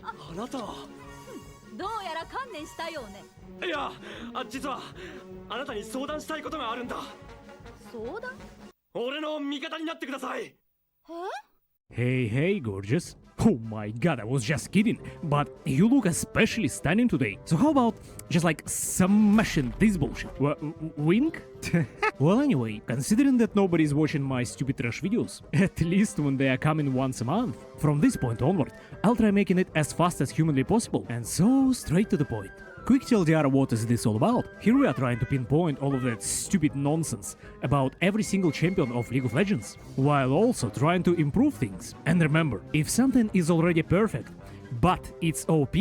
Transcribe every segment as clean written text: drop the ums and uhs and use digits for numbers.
あなた。どうやら観念したようね。いや、実はあなたに相談したいことがあるんだ。相談？俺の味方になってください。Hey, hey, gorgeous. Oh my god, I was just kidding. But you look especially stunning today. So how about just like smashing this bullshit? Wink? Well, anyway, considering that nobody's watching my stupid trash videos, at least when they are coming once a month, from this point onward, I'll try making it as fast as humanly possible, and so straight to the point. Quick Tldr, what is this all about? Here we are trying to pinpoint all of that stupid nonsense about every single champion of League of Legends, while also trying to improve things. And remember, if something is already perfect, but it's OP,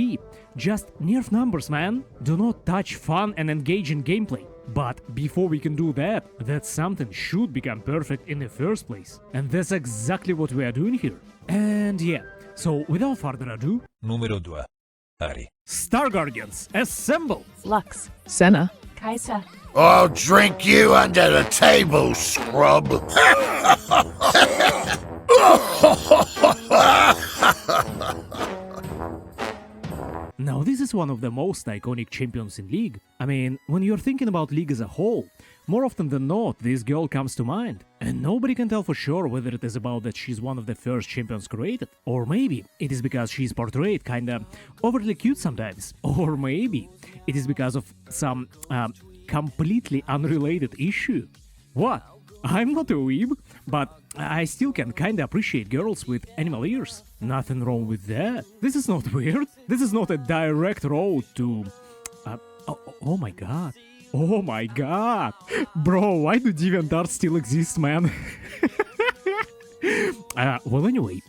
just nerf numbers, man. Do not touch fun and engaging gameplay. But before we can do that, that something should become perfect in the first place. And that's exactly what we are doing here. And yeah, so without further ado... Numero 2. Ahri. Star Guardians, assemble! Lux. Senna. Kaisa. I'll drink you under the table, scrub. Now this is one of the most iconic champions in League. I mean, when you're thinking about League as a whole, more often than not, this girl comes to mind. And nobody can tell for sure whether it is about that she's one of the first champions created, or maybe it is because she's portrayed kinda overly cute sometimes, or maybe it is because of some completely unrelated issue. What? I'm not a weeb, but I still can kinda appreciate girls with animal ears. Nothing wrong with that. This is not weird. This is not a direct road to... oh my god. Oh my god. Bro, why do DeviantArt still exist, man? Well, anyway.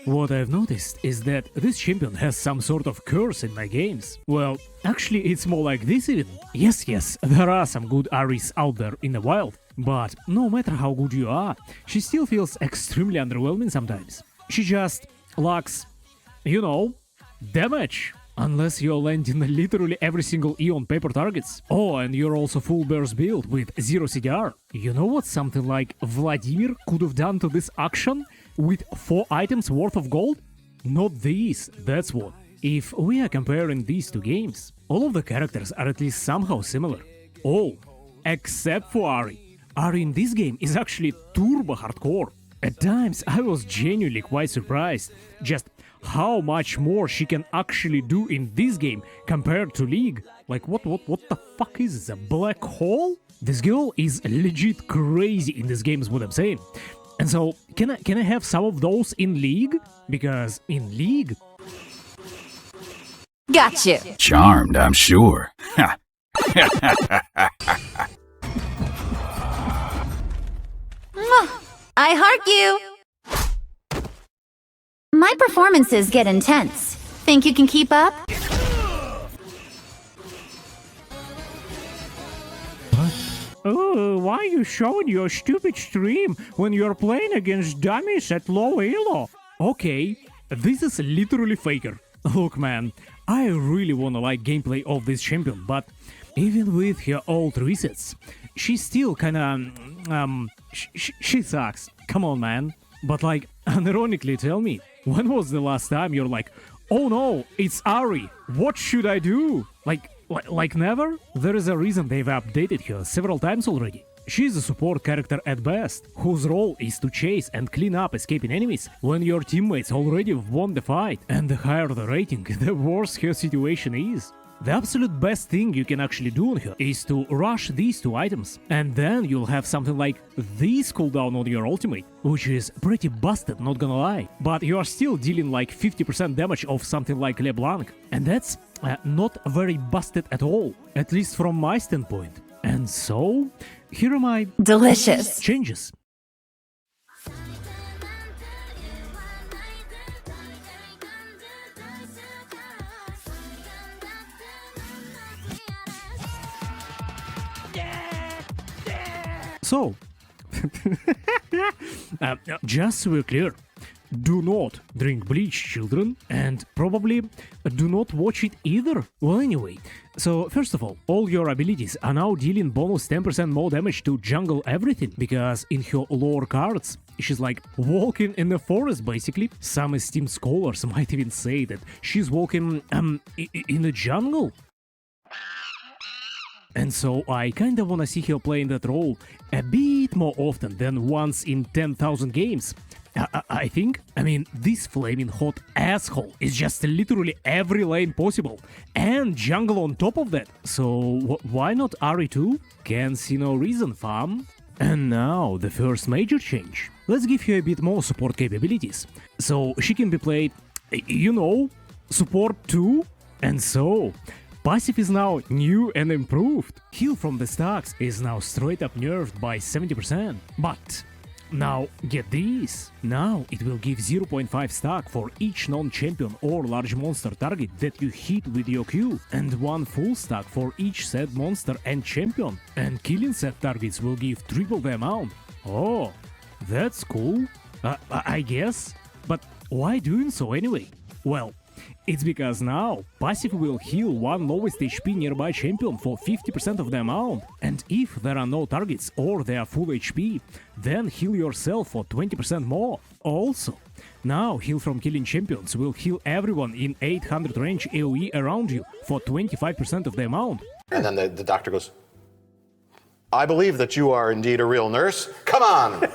What I've noticed is that this champion has some sort of curse in my games. Well, actually it's more like this even. Yes, there are some good Ahris out there in the wild, but no matter how good you are, she still feels extremely underwhelming sometimes. She just lacks, you know, damage. Unless you're landing literally every single E on paper targets. Oh, and you're also full burst build with 0 CDR. You know what something like Vladimir could have done to this action with 4 items worth of gold? Not these, that's what. If we are comparing these two games, all of the characters are at least somehow similar. All, except for Ahri. Ahri in this game is actually turbo hardcore. At times I was genuinely quite surprised just how much more she can actually do in this game compared to League. Like what the fuck is this, a black hole? This girl is legit crazy in this game is what I'm saying. And so, can I have some of those in League? Because in League... Gotcha. Charmed, I'm sure. I heart you. My performances get intense. Think you can keep up? Oh, why are you showing your stupid stream when you're playing against dummies at low elo? Okay, this is literally faker. Look man, I really wanna like gameplay of this champion, but even with her old resets, she still kinda... she sucks. Come on man. But like, unironically tell me, when was the last time you're like, oh no, it's Ahri, what should I do? Like never? There is a reason they've updated her several times already. She's a support character at best, whose role is to chase and clean up escaping enemies when your teammates already won the fight. And the higher the rating, the worse her situation is. The absolute best thing you can actually do on her is to rush these 2 items, and then you'll have something like this cooldown on your ultimate, which is pretty busted, not gonna lie. But you are still dealing like 50% damage of something like LeBlanc, and that's not very busted at all, at least from my standpoint. And so, here are my Delicious. changes. So, just so we're clear, do not drink bleach, children, and probably do not watch it either. Well, anyway, so first of all your abilities are now dealing bonus 10% more damage to jungle everything, because in her lore cards, She's like walking in the forest, basically. Some esteemed scholars might even say that she's walking in the jungle. And so I kinda wanna see her playing that role a bit more often than once in 10,000 games. I think. I mean, this flaming hot asshole is just literally every lane possible, and jungle on top of that. So why not Ahri too? Can see no reason, fam. And now the first major change. Let's give her a bit more support capabilities. So she can be played, you know, support too. And so passive is now new and improved. Heal from the stacks is now straight up nerfed by 70%. But now get this. Now it will give 0.5 stack for each non-champion or large monster target that you hit with your Q, and 1 full stack for each said monster and champion. And killing said targets will give triple the amount. Oh, that's cool. I guess. But why doing so anyway? Well, it's because now passive will heal 1 lowest HP nearby champion for 50% of the amount, and if there are no targets or they are full HP, then heal yourself for 20% more. Also, now heal from killing champions will heal everyone in 800 range AoE around you for 25% of the amount. And then the doctor goes, I believe that you are indeed a real nurse. Come on!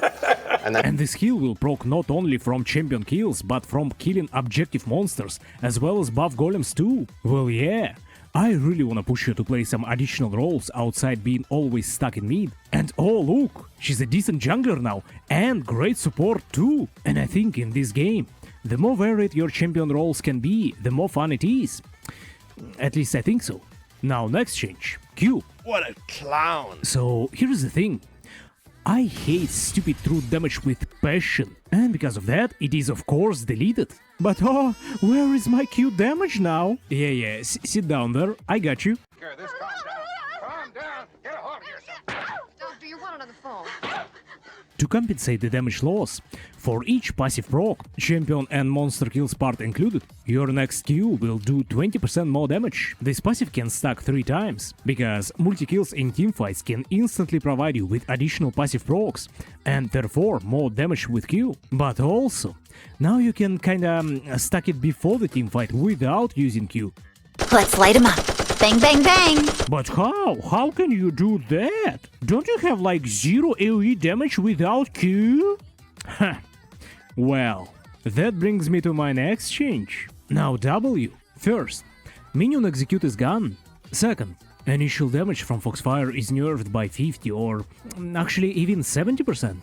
And this heal will proc not only from champion kills, but from killing objective monsters, as well as buff golems too. Well, yeah, I really wanna push her to play some additional roles outside being always stuck in mid. And oh look, she's a decent jungler now, and great support too. And I think in this game, the more varied your champion roles can be, the more fun it is. At least I think so. Now next change, Q. What a clown. So here's the thing. I hate stupid true damage with passion, and because of that, it is of course deleted. But oh, where is my Q damage now? Yeah, sit down there, I got you. Here, this, calm down. Calm down. Get a hold of yourself. Doctor, you're one on the phone. To compensate the damage loss, for each passive proc, champion and monster kills part included, your next Q will do 20% more damage. This passive can stack 3 times, because multi-kills in teamfights can instantly provide you with additional passive procs, and therefore more damage with Q. But also, now you can kinda stack it before the teamfight without using Q. Let's light 'em up. Bang, bang, bang. But how? How can you do that? Don't you have like 0 AoE damage without Q? Huh. Well, that brings me to my next change. Now W. First, minion execute is gone. Second, initial damage from Foxfire is nerfed by 50 or actually even 70%.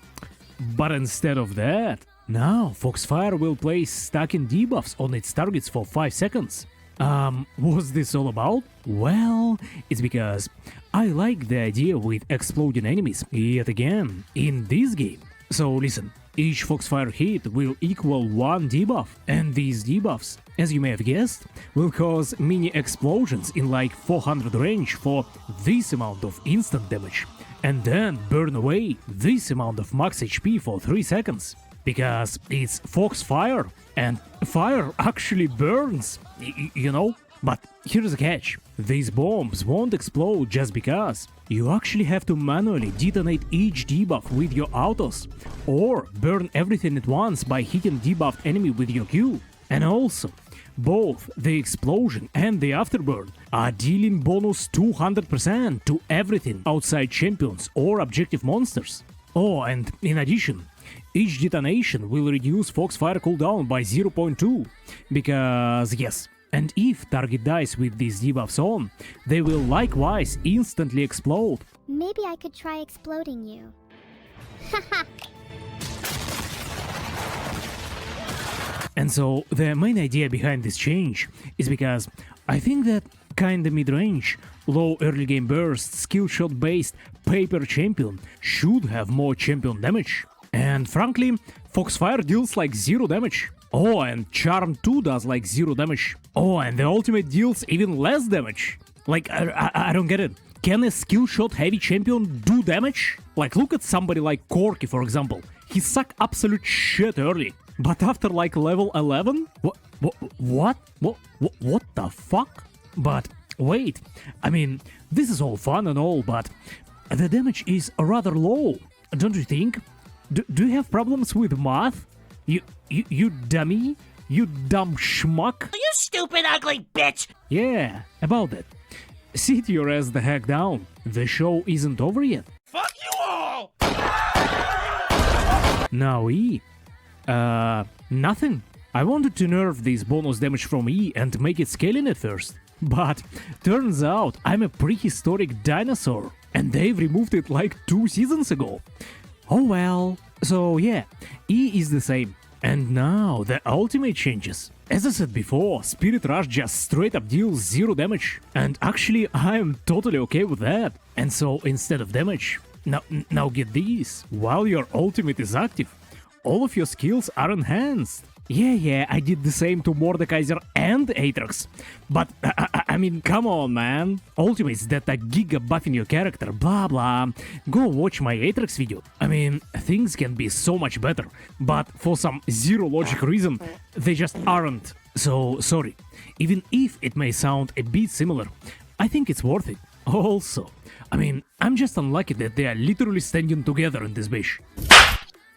But instead of that, now Foxfire will place stacking debuffs on its targets for 5 seconds. What's this all about? Well, it's because I like the idea with exploding enemies yet again in this game. So listen, each Foxfire hit will equal 1 debuff, and these debuffs, as you may have guessed, will cause mini explosions in like 400 range for this amount of instant damage, and then burn away this amount of max HP for 3 seconds. Because it's Foxfire, and fire actually burns, you know? But here's the catch. These bombs won't explode just because. You actually have to manually detonate each debuff with your autos, or burn everything at once by hitting debuffed enemy with your Q. And also, both the explosion and the afterburn are dealing bonus 200% to everything outside champions or objective monsters. Oh, and in addition, each detonation will reduce Foxfire cooldown by 0.2, because yes, and if target dies with these debuffs on, they will likewise instantly explode. Maybe I could try exploding you. Haha. And so the main idea behind this change is because I think that kinda mid-range, low early game burst, skill shot based paper champion should have more champion damage. And frankly, Foxfire deals like 0 damage. Oh, and Charm 2 does like 0 damage. Oh, and the ultimate deals even less damage. Like, I don't get it. Can a skill shot heavy champion do damage? Like, look at somebody like Corki, for example. He suck absolute shit early. But after like level 11? What the fuck? But wait, I mean, this is all fun and all, but the damage is rather low, don't you think? do you have problems with math? You dummy? You dumb schmuck? You stupid, ugly bitch! Yeah, about that. Sit your ass the heck down. The show isn't over yet. Fuck you all! Now E. Nothing. I wanted to nerf this bonus damage from E and make it scaling at first. But turns out I'm a prehistoric dinosaur. And they've removed it like 2 seasons ago. Oh well. So yeah, E is the same. And now the ultimate changes. As I said before, Spirit Rush just straight up deals 0 damage. And actually I am totally okay with that. And so instead of damage, now get this. While your ultimate is active, all of your skills are enhanced. Yeah, I did the same to Mordekaiser and Aatrox. But, I mean, come on, man. Ultimates that are giga buffing your character, blah blah. Go watch my Aatrox video. I mean, things can be so much better. But for some zero logic reason, they just aren't. So, sorry. Even if it may sound a bit similar, I think it's worth it. Also, I mean, I'm just unlucky that they are literally standing together in this bitch.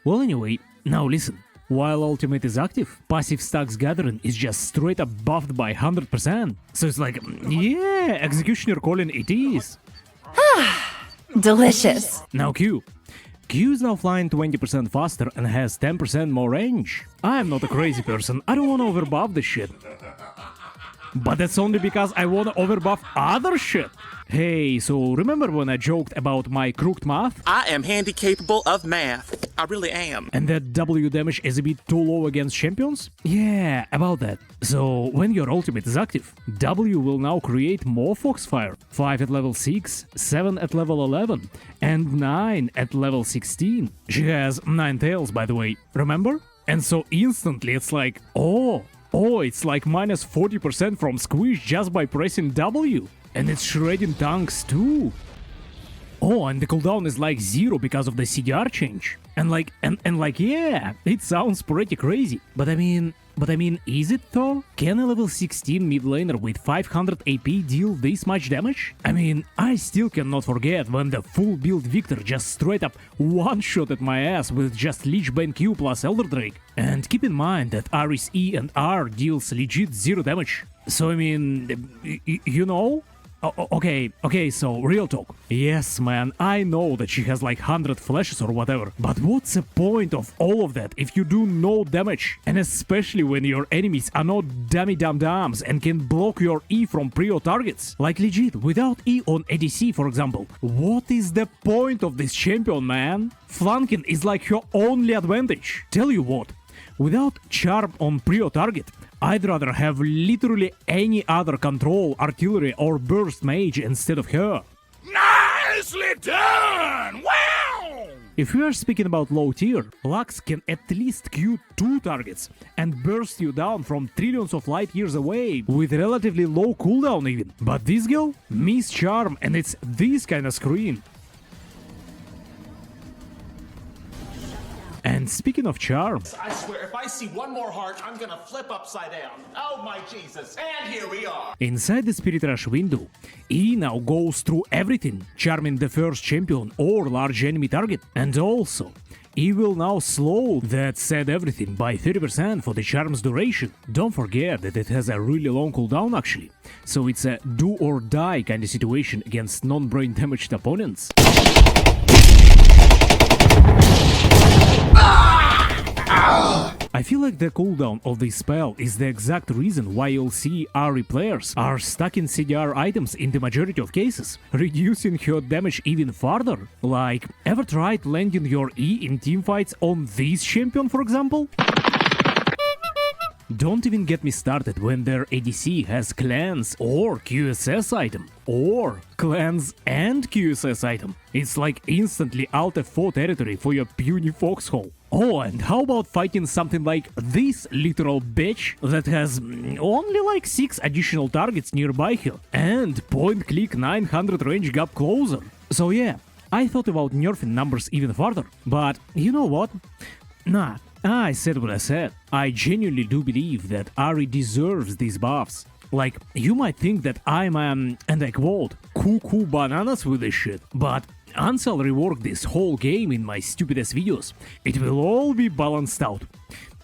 Well, anyway, now listen. While ultimate is active, passive stacks gathering is just straight up buffed by 100%. So it's like, yeah, executioner calling it is. Delicious. Now Q. Q is now flying 20% faster and has 10% more range. I'm not a crazy person, I don't wanna overbuff this shit. But that's only because I wanna overbuff other shit. Hey, so remember when I joked about my crooked math? I am handy capable of math. I really am. And that W damage is a bit too low against champions? Yeah, about that. So, when your ultimate is active, W will now create more Foxfire. 5 at level 6, 7 at level 11, and 9 at level 16. She has 9 tails, by the way, remember? And so instantly it's like, oh, it's like minus 40% from squish just by pressing W. And it's shredding tanks too. Oh, and the cooldown is like 0 because of the CDR change. And like, yeah, it sounds pretty crazy. But I mean, is it though? Can a level 16 mid laner with 500 AP deal this much damage? I mean, I still cannot forget when the full build Victor just straight up one-shot at my ass with just Lich Bane Q plus Elder Drake. And keep in mind that Ahri's E and R deals legit 0 damage. So I mean, you know? Okay, so real talk. Yes, man, I know that she has like 100 flashes or whatever, but what's the point of all of that if you do no damage? And especially when your enemies are not dummy dum-dums and can block your E from prio targets. Like legit, without E on ADC, for example. What is the point of this champion, man? Flanking is like your only advantage. Tell you what, without charm on prio target, I'd rather have literally any other control, artillery or burst mage instead of her. Nicely done! Wow! If we are speaking about low tier, Lux can at least Q 2 targets and burst you down from trillions of light years away with relatively low cooldown even. But this girl, Miss Charm, and it's this kind of screen. And speaking of charm, I swear, if I see one more heart, I'm gonna flip upside down. Oh my Jesus. And here we are. Inside the Spirit Rush window, E now goes through everything, charming the first champion or large enemy target. And also, E will now slow that said everything by 30% for the charm's duration. Don't forget that it has a really long cooldown actually, so it's a do or die kind of situation against non-brain damaged opponents. I feel like the cooldown of this spell is the exact reason why you'll see Ahri players are stuck in CDR items in the majority of cases, reducing her damage even further. Like, ever tried landing your E in teamfights on this champion, for example? Don't even get me started when their ADC has clans or QSS item, or clans and QSS item. It's like instantly Alt F4 territory for your puny foxhole. Oh, and how about fighting something like this literal bitch that has only like 6 additional targets nearby her and point-click 900 range gap closer. So yeah, I thought about nerfing numbers even further, but you know what? Nah, I said what I said. I genuinely do believe that Ahri deserves these buffs. Like, you might think that I'm and I quote, cuckoo bananas with this shit, but once I'll rework this whole game in my stupid-ass videos, it will all be balanced out.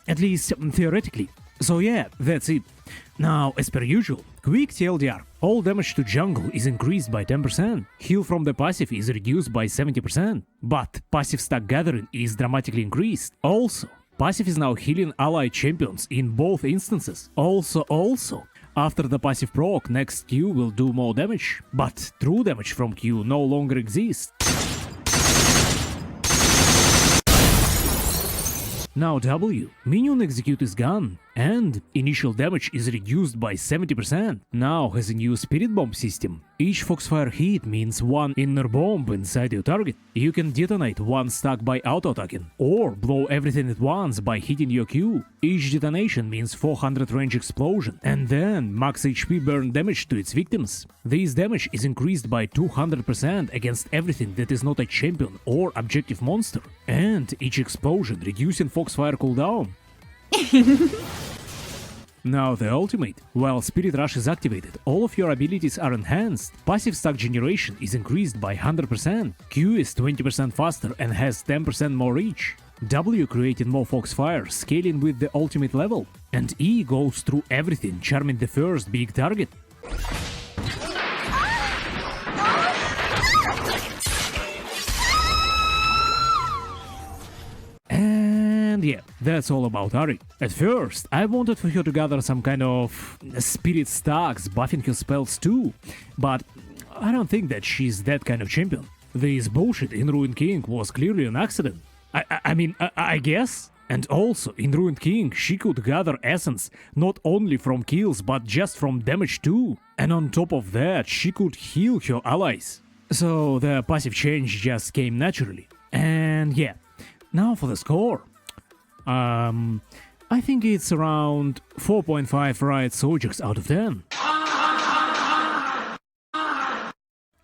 At least theoretically. So yeah, that's it. Now, as per usual, quick TLDR. All damage to jungle is increased by 10%. Heal from the passive is reduced by 70%. But passive stack gathering is dramatically increased. Also, passive is now healing allied champions in both instances. Also, after the passive proc, next Q will do more damage. But true damage from Q no longer exists. Now W, minion execute is gone, and initial damage is reduced by 70%. Now has a new spirit bomb system. Each Foxfire hit means one inner bomb inside your target. You can detonate one stack by auto-attacking, or blow everything at once by hitting your Q. Each detonation means 400 range explosion, and then max HP burn damage to its victims. This damage is increased by 200% against everything that is not a champion or objective monster, and each explosion reducing Foxfire cooldown. Now the ultimate. While Spirit Rush is activated, all of your abilities are enhanced. Passive stack generation is increased by 100%. Q is 20% faster and has 10% more reach. W created more Foxfire, scaling with the ultimate level. And E goes through everything, charming the first big target. And yeah, that's all about Ahri. At first, I wanted for her to gather some kind of spirit stacks, buffing her spells too, but I don't think that she's that kind of champion. This bullshit in Ruined King was clearly an accident. I guess? And also, in Ruined King, she could gather essence not only from kills but just from damage too. And on top of that, she could heal her allies. So the passive change just came naturally. And yeah, now for the score. I think it's around 4.5 Riot Sojaks out of 10.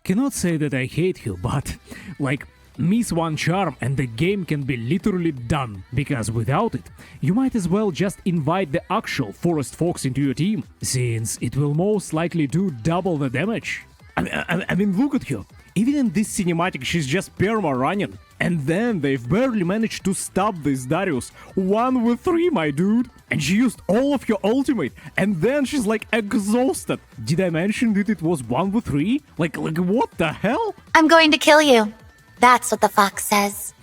Cannot say that I hate her, but like, miss one charm and the game can be literally done, because without it, you might as well just invite the actual Forest Fox into your team, since it will most likely do double the damage. I mean, look at her. Even in this cinematic, she's just perma running. And then they've barely managed to stop this Darius 1v3, my dude. And she used all of your ultimate, and then she's like exhausted. Did I mention that it was 1v3? Like what the hell? I'm going to kill you. That's what the fox says.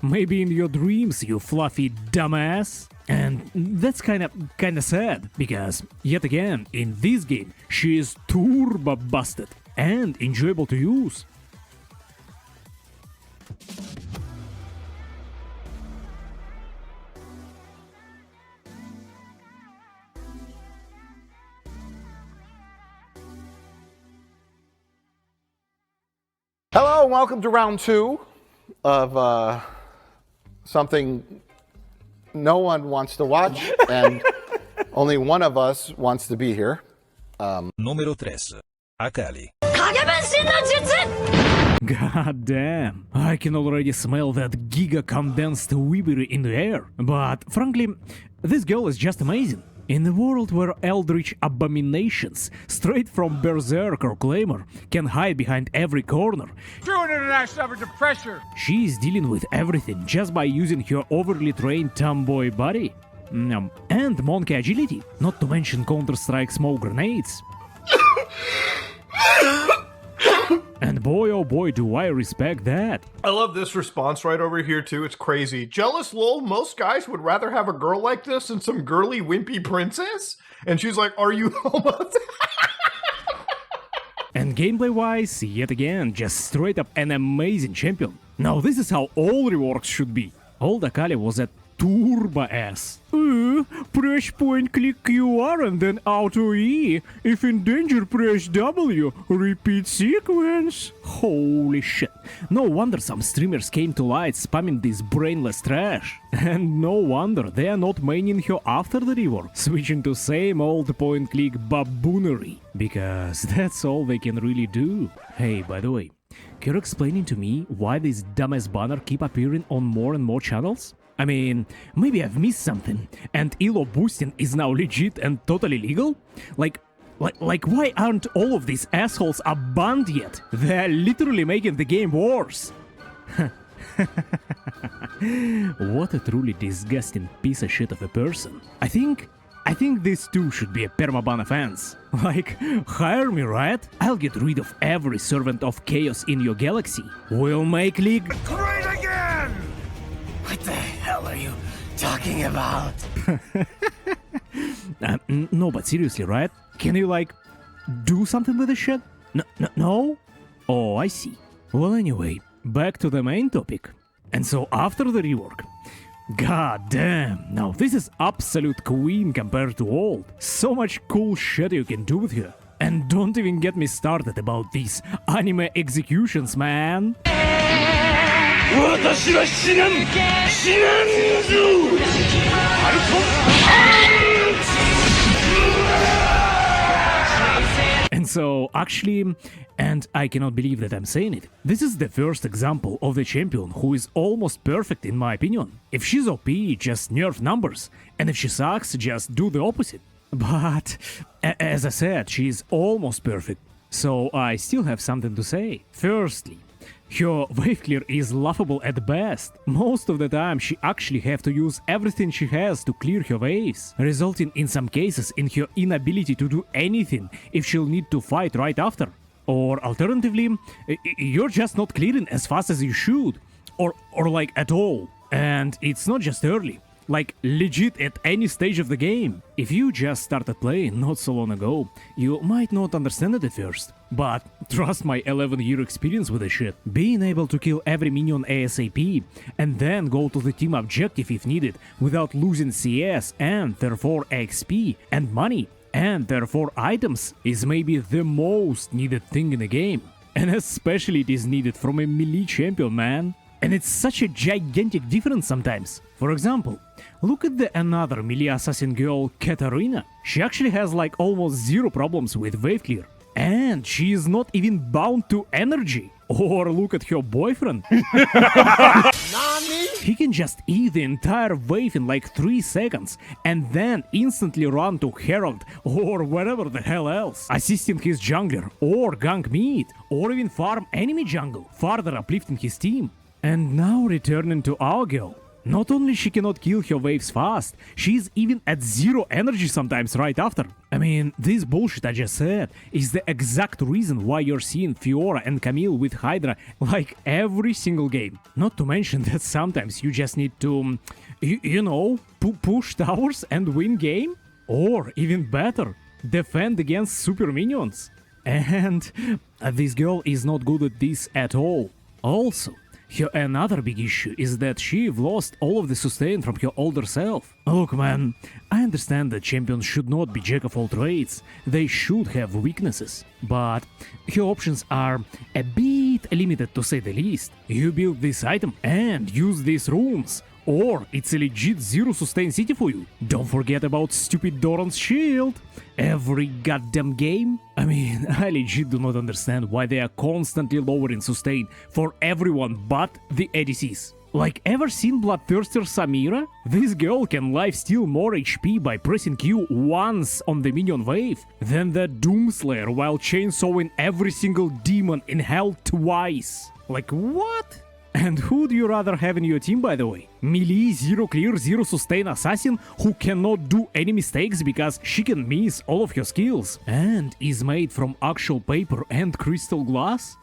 Maybe in your dreams, you fluffy dumbass. And that's kinda sad, because yet again, in this game, she is turbo busted and enjoyable to use. Hello, and welcome to round 2 of something no one wants to watch, and only one of us wants to be here. Número 3. Akali. God damn, I can already smell that giga condensed weebu in the air. But frankly, this girl is just amazing. In a world where eldritch abominations, straight from Berserk or Claymore, can hide behind every corner, she is dealing with everything just by using her overly trained tomboy body. And monkey agility, not to mention Counter-Strike smoke grenades. And boy, oh boy, do I respect that. I love this response right over here too. It's crazy. Jealous lol, most guys would rather have a girl like this than some girly wimpy princess? And she's like, are you homo? And gameplay-wise, yet again, just straight up an amazing champion. Now this is how all reworks should be. Old Akali was a turbo-ass. Press point click QR and then auto E. If in danger, press W. Repeat sequence. Holy shit. No wonder some streamers came to light spamming this brainless trash. And no wonder they are not maining her after the rework, switching to same old point click baboonery. Because that's all they can really do. Hey, by the way, can you explain to me why this dumbass banner keep appearing on more and more channels? I mean, maybe I've missed something, and elo boosting is now legit and totally legal? Like, Like, why aren't all of these assholes banned yet? They're literally making the game worse. What a truly disgusting piece of shit of a person. I think this too should be a permaban offense. Like, hire me, right? I'll get rid of every servant of chaos in your galaxy. We'll make League Great again! What the hell are you talking about? No, but seriously, right? Can you, like, do something with this shit? No? Oh, I see. Well, anyway, back to the main topic. And so after the rework, god damn, now this is absolute queen compared to old. So much cool shit you can do with her. And don't even get me started about these anime executions, man. And so, actually, and I cannot believe that I'm saying it, this is the first example of the champion who is almost perfect in my opinion. If she's OP, just nerf numbers, and if she sucks, just do the opposite. But, as I said, she's almost perfect, so I still have something to say. Firstly, her wave clear is laughable at best. Most of the time she actually have to use everything she has to clear her waves, resulting in some cases in her inability to do anything if she'll need to fight right after. Or alternatively, you're just not clearing as fast as you should, or like at all. And it's not just early, like legit at any stage of the game. If you just started playing not so long ago, you might not understand it at first. But trust my 11-year experience with this shit. Being able to kill every minion ASAP and then go to the team objective if needed without losing CS and therefore XP and money and therefore items is maybe the most needed thing in the game. And especially it is needed from a melee champion, man. And it's such a gigantic difference sometimes. For example, look at the another melee assassin girl, Katarina. She actually has like almost zero problems with wave clear. And she is not even bound to energy. Or look at her boyfriend. He can just eat the entire wave in like 3 seconds and then instantly run to Herald or whatever the hell else, assisting his jungler or gank mid or even farm enemy jungle, further uplifting his team. And now returning to our girl. Not only she cannot kill her waves fast, she's even at zero energy sometimes right after. I mean, this bullshit I just said is the exact reason why you're seeing Fiora and Camille with Hydra like every single game. Not to mention that sometimes you just need to, you know, push towers and win game. Or even better, defend against super minions. And this girl is not good at this at all. Also, her another big issue is that she lost all of the sustain from her older self. Look man, I understand that champions should not be jack of all trades, they should have weaknesses. But her options are a bit limited to say the least. You build this item and use these runes, or it's a legit zero sustain city for you. Don't forget about stupid Doran's shield. Every goddamn game. I mean, I legit do not understand why they are constantly lowering sustain for everyone but the ADCs. Like, ever seen Bloodthirster Samira? This girl can lifesteal more HP by pressing Q once on the minion wave than the Doomslayer while chainsawing every single demon in hell twice. Like, what? And who do you rather have in your team, by the way? Melee, zero clear, zero sustain assassin who cannot do any mistakes because she can miss all of her skills and is made from actual paper and crystal glass?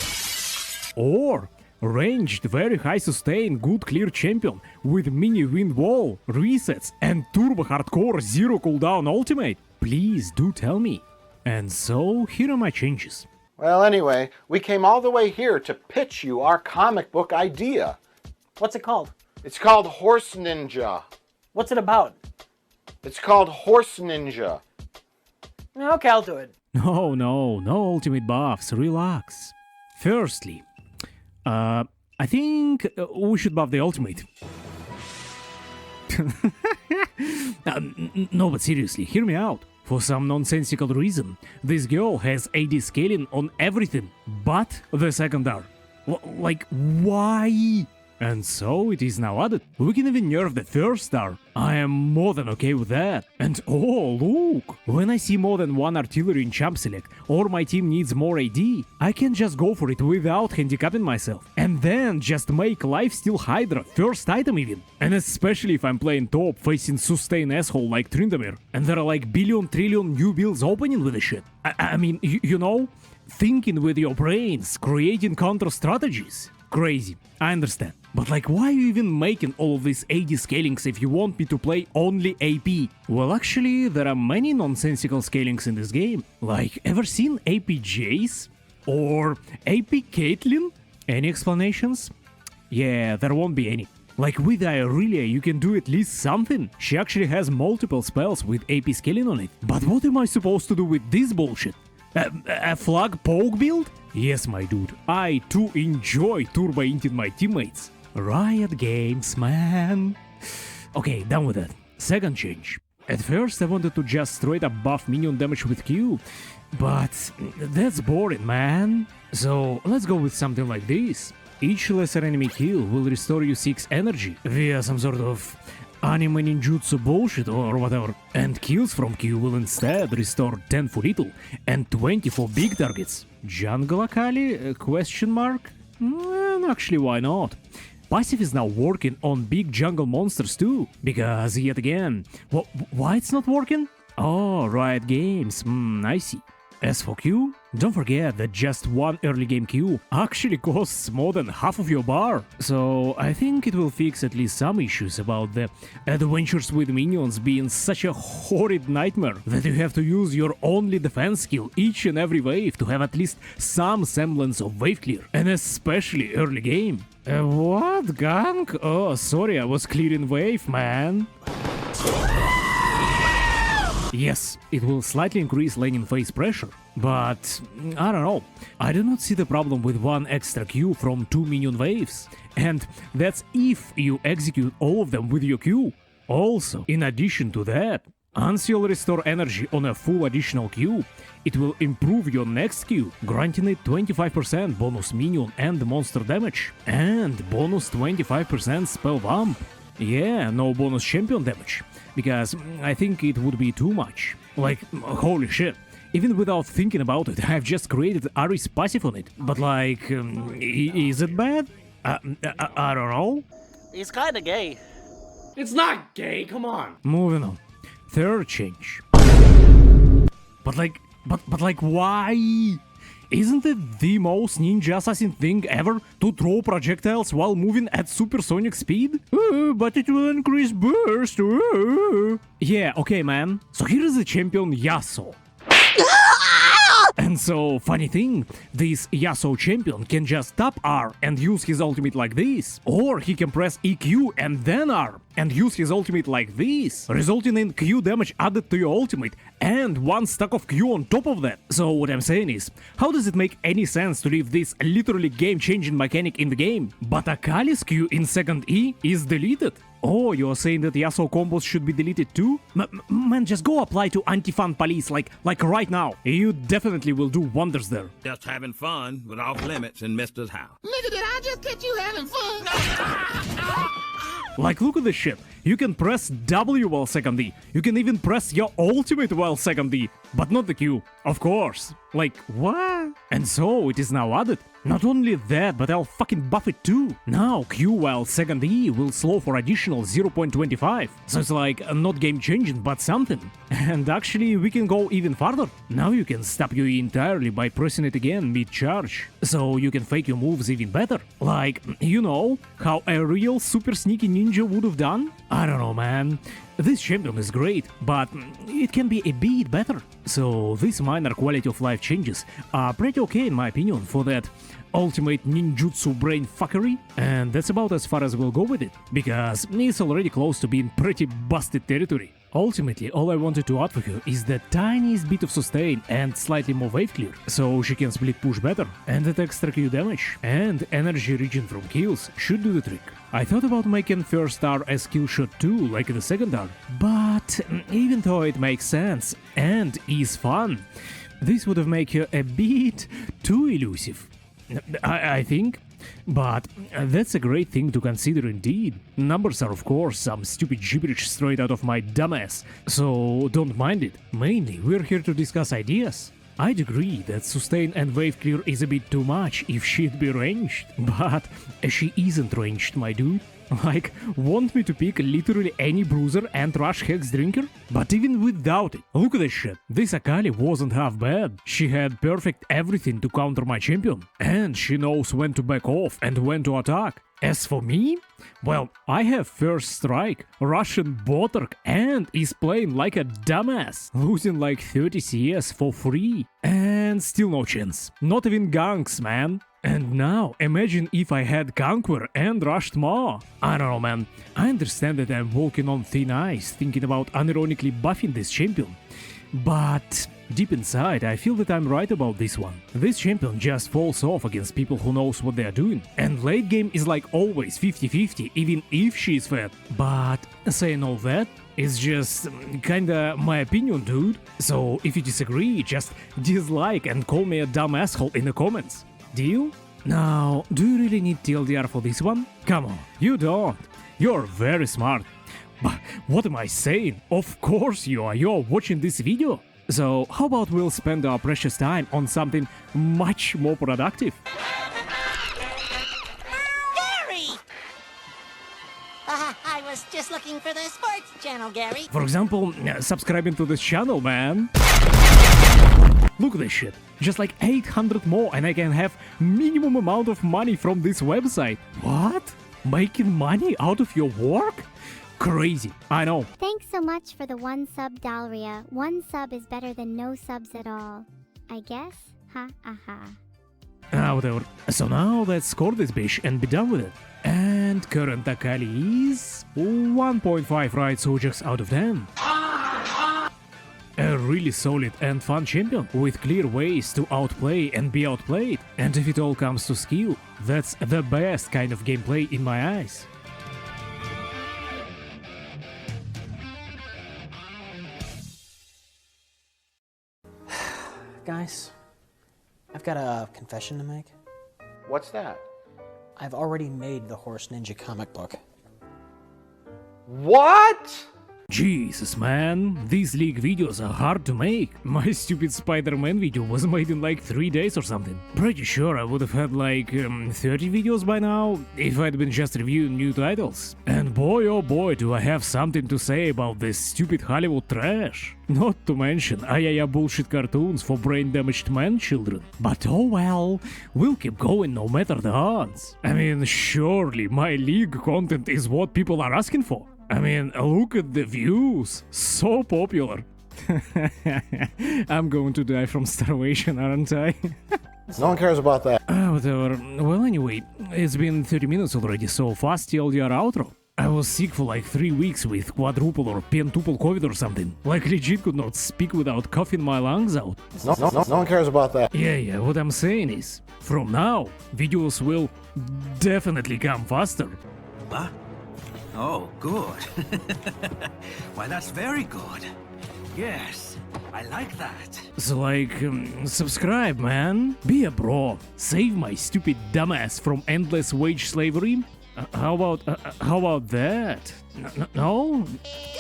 Or ranged, very high sustain, good clear champion with mini wind wall, resets and turbo hardcore zero cooldown ultimate? Please do tell me. And so here are my changes. Well, anyway, we came all the way here to pitch you our comic book idea. What's it called? It's called Horse Ninja. What's it about? It's called Horse Ninja. Okay, I'll do it. No ultimate buffs, relax. Firstly, I think we should buff the ultimate. No, but seriously, hear me out. For some nonsensical reason, this girl has AD scaling on everything but the second R. Like, why? And so it is now added. We can even nerf the first star. I am more than okay with that. And oh, look! When I see more than one artillery in champ select, or my team needs more AD, I can just go for it without handicapping myself. And then just make Lifesteal Hydra first item even. And especially if I'm playing top facing sustain asshole like Tryndamere, and there are like billion trillion new builds opening with the shit. I mean, you know, thinking with your brains, creating counter strategies. Crazy, I understand. But like, why are you even making all of these AD scalings if you want me to play only AP? Well, actually, there are many nonsensical scalings in this game. Like, ever seen AP Jace? Or AP Caitlyn? Any explanations? Yeah, there won't be any. Like with Irelia, you can do at least something. She actually has multiple spells with AP scaling on it. But what am I supposed to do with this bullshit? A flag poke build? Yes, my dude, I too enjoy turbo-inting my teammates. Riot Games, man. Okay, done with that. Second change. At first I wanted to just straight up buff minion damage with Q, but that's boring, man. So let's go with something like this. Each lesser enemy kill will restore you 6 energy via some sort of anime ninjutsu bullshit or whatever, and kills from Q will instead restore 10 for little and 20 for big targets. Jungle Akali? Question mark? Well, actually, why not? Passive is now working on big jungle monsters too, because yet again, why it's not working? Oh, Riot Games, I see. As for Q, don't forget that just one early game Q actually costs more than half of your bar. So I think it will fix at least some issues about the adventures with minions being such a horrid nightmare that you have to use your only defense skill each and every wave to have at least some semblance of wave clear, and especially early game. What, gank? Oh, sorry, I was clearing wave, man. Yes, it will slightly increase laning phase pressure, but I don't know. I do not see the problem with one extra Q from 2 minion waves, and that's if you execute all of them with your Q. Also, in addition to that, once you'll restore energy on a full additional Q, it will improve your next Q, granting it 25% bonus minion and monster damage, and bonus 25% spell bump. Yeah, no bonus champion damage, because I think it would be too much. Like, holy shit. Even without thinking about it, I've just created Ahri's passive on it. But like, is it bad? I don't know. He's kinda gay. It's not gay, come on. Moving on. Third change. But like, why? Isn't it the most ninja assassin thing ever to throw projectiles while moving at supersonic speed? But it will increase burst. Yeah, okay, man. So here is the champion Yasuo. And so, funny thing, this Yasuo champion can just tap R and use his ultimate like this. Or he can press EQ and then R and use his ultimate like this, resulting in Q damage added to your ultimate and one stack of Q on top of that. So what I'm saying is, how does it make any sense to leave this literally game-changing mechanic in the game, but Akali's Q in second E is deleted? Oh, you're saying that Yasuo combos should be deleted too? Man, just go apply to anti-fan police like right now. You definitely will do wonders there. Just having fun with off limits in Mr.'s house. Nigga, did I just catch you having fun? Like, look at this shit. You can press W while second D. You can even press your ultimate while second D, but not the Q, of course. Like, what? And so it is now added. Not only that, but I'll fucking buff it too. Now Q while second E will slow for additional 0.25. So it's like not game changing, but something. And actually we can go even farther. Now you can stop your E entirely by pressing it again mid-charge. So you can fake your moves even better. Like, you know, how a real super sneaky ninja would have done? I don't know, man. This champion is great, but it can be a bit better. So these minor quality of life changes are pretty okay in my opinion for that ultimate ninjutsu brain fuckery, and that's about as far as we'll go with it, because it's already close to being pretty busted territory. Ultimately, all I wanted to add for her is the tiniest bit of sustain and slightly more wave clear, so she can split push better, and that extra Q damage and energy regen from kills should do the trick. I thought about making first star a skill shot too, like the second star, but even though it makes sense and is fun, this would have made her a bit too elusive. I think. But that's a great thing to consider indeed. Numbers are of course some stupid gibberish straight out of my dumbass, so don't mind it. Mainly, we're here to discuss ideas. I'd agree that sustain and wave clear is a bit too much if she'd be ranged, but she isn't ranged, my dude. Like, want me to pick literally any bruiser and rush hex drinker? But even without it, look at this shit. This Akali wasn't half bad. She had perfect everything to counter my champion. And she knows when to back off and when to attack. As for me, well, I have first strike, Russian Botark, and is playing like a dumbass, losing like 30 CS for free. And still no chance. Not even ganks, man. And now, imagine if I had Conquer and rushed Ma. I don't know, man. I understand that I'm walking on thin ice, thinking about unironically buffing this champion. But deep inside, I feel that I'm right about this one. This champion just falls off against people who knows what they're doing. And late game is like always 50-50, even if she's fat. But saying all that is just kinda my opinion, dude. So if you disagree, just dislike and call me a dumb asshole in the comments. Deal? Now, do you really need TLDR for this one? Come on, you don't. You're very smart. But what am I saying? Of course you are. You're watching this video. So how about we'll spend our precious time on something much more productive? Gary! I was just looking for the sports channel, Gary. For example, subscribing to this channel, man. Look at this shit. Just like 800 more and I can have minimum amount of money from this website. What? Making money out of your work? Crazy, I know. Thanks so much for the 1 sub, Dalria. 1 sub is better than no subs at all. I guess? Ha ha. Whatever. So now let's score this bitch and be done with it. And current Akali is 1.5 right subjects out of 10. A really solid and fun champion, with clear ways to outplay and be outplayed. And if it all comes to skill, that's the best kind of gameplay in my eyes. Guys, I've got a confession to make. What's that? I've already made the Horse Ninja comic book. What? Jesus, man, these league videos are hard to make. My stupid Spider-Man video was made in like 3 days or something. Pretty sure I would have had like 30 videos by now if I'd been just reviewing new titles. And boy oh boy do I have something to say about this stupid Hollywood trash. Not to mention bullshit cartoons for brain-damaged man children. But oh well, we'll keep going no matter the odds. I mean, surely my league content is what people are asking for. I mean, look at the views. So popular. I'm going to die from starvation, aren't I? No one cares about that. Whatever. Well, anyway, it's been 30 minutes already, so fast TLDR outro. I was sick for like 3 weeks with quadruple or pentuple COVID or something. Like legit could not speak without coughing my lungs out. No one cares about that. Yeah, what I'm saying is, from now, videos will definitely come faster. What? Oh, good. Why, that's very good. Yes, I like that. So like, subscribe, man. Be a bro. Save my stupid dumbass from endless wage slavery. How about that? No?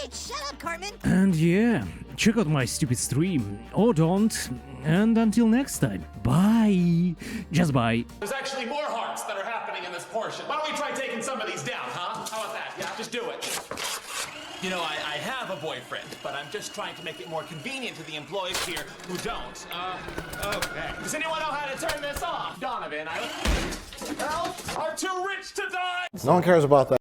Dude, shut up, Cartman! And yeah, check out my stupid stream. Or don't. And until next time, bye. Just bye. There's actually more hearts that are happening in this portion. Why don't we try taking some of these down, huh? How about that? Yeah, just do it. You know, I have a boyfriend, but I'm just trying to make it more convenient to the employees here who don't. Okay. Does anyone know how to turn this off? Donovan, Elf are too rich to die! No one cares about that.